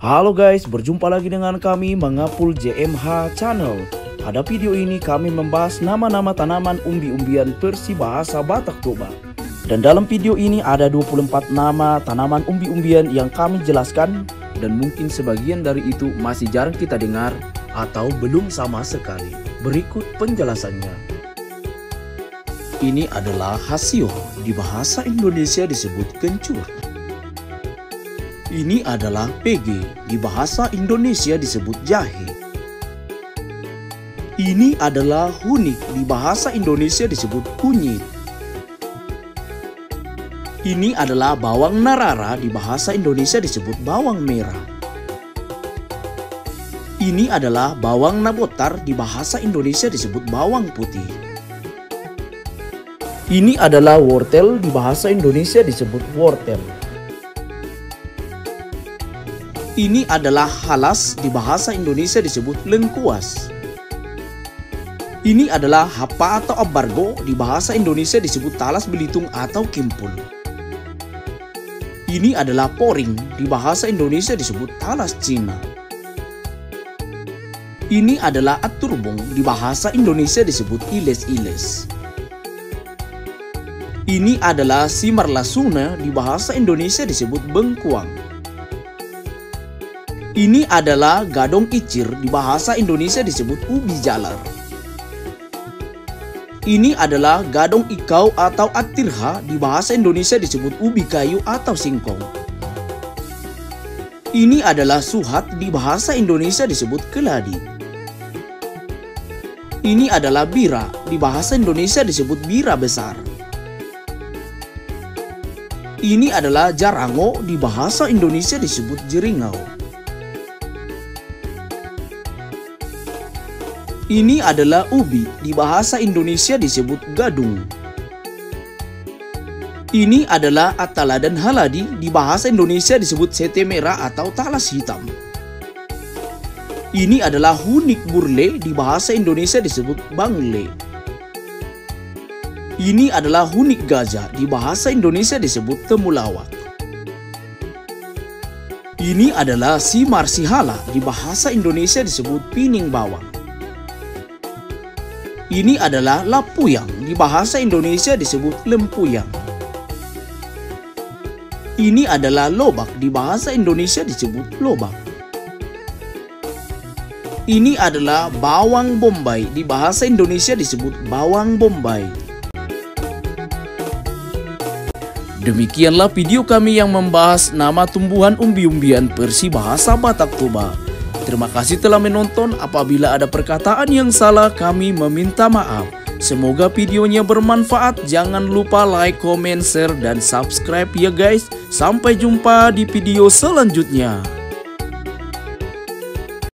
Halo guys, berjumpa lagi dengan kami Mangapul JMH Channel. Pada video ini kami membahas nama-nama tanaman umbi-umbian persibahasa Batak Toba. Dan dalam video ini ada 24 nama tanaman umbi-umbian yang kami jelaskan. Dan mungkin sebagian dari itu masih jarang kita dengar atau belum sama sekali. Berikut penjelasannya. Ini adalah hasio, di bahasa Indonesia disebut kencur. Ini adalah PG, di bahasa Indonesia disebut jahe. Ini adalah hunik, di bahasa Indonesia disebut kunyit. Ini adalah bawang narara, di bahasa Indonesia disebut bawang merah. Ini adalah bawang nabotar, di bahasa Indonesia disebut bawang putih. Ini adalah wortel, di bahasa Indonesia disebut wortel. Ini adalah halas, di bahasa Indonesia disebut lengkuas. Ini adalah hapa atau abargo, di bahasa Indonesia disebut talas belitung atau kimpul. Ini adalah poring, di bahasa Indonesia disebut talas Cina. Ini adalah aturbong, di bahasa Indonesia disebut iles-iles. Ini adalah simar lasuna, di bahasa Indonesia disebut bengkuang. Ini adalah gadong icir, di bahasa Indonesia disebut ubi jalar. Ini adalah gadong ikau atau atirha, di bahasa Indonesia disebut ubi kayu atau singkong. Ini adalah suhat, di bahasa Indonesia disebut keladi. Ini adalah bira, di bahasa Indonesia disebut bira besar. Ini adalah jarango, di bahasa Indonesia disebut jeringau. Ini adalah ubi, di bahasa Indonesia disebut gadung. Ini adalah atala dan haladi, di bahasa Indonesia disebut sete merah atau talas hitam. Ini adalah hunik burle, di bahasa Indonesia disebut bangle. Ini adalah hunik gajah, di bahasa Indonesia disebut temulawak. Ini adalah simar sihala, di bahasa Indonesia disebut pining bawang. Ini adalah lapuyang, di bahasa Indonesia disebut lempuyang. Ini adalah lobak, di bahasa Indonesia disebut lobak. Ini adalah bawang bombay, di bahasa Indonesia disebut bawang bombay. Demikianlah video kami yang membahas nama tumbuhan umbi-umbian persibahasa Batak Toba. Terima kasih telah menonton. Apabila ada perkataan yang salah, kami meminta maaf. Semoga videonya bermanfaat. Jangan lupa like, comment, share, dan subscribe ya guys. Sampai jumpa di video selanjutnya.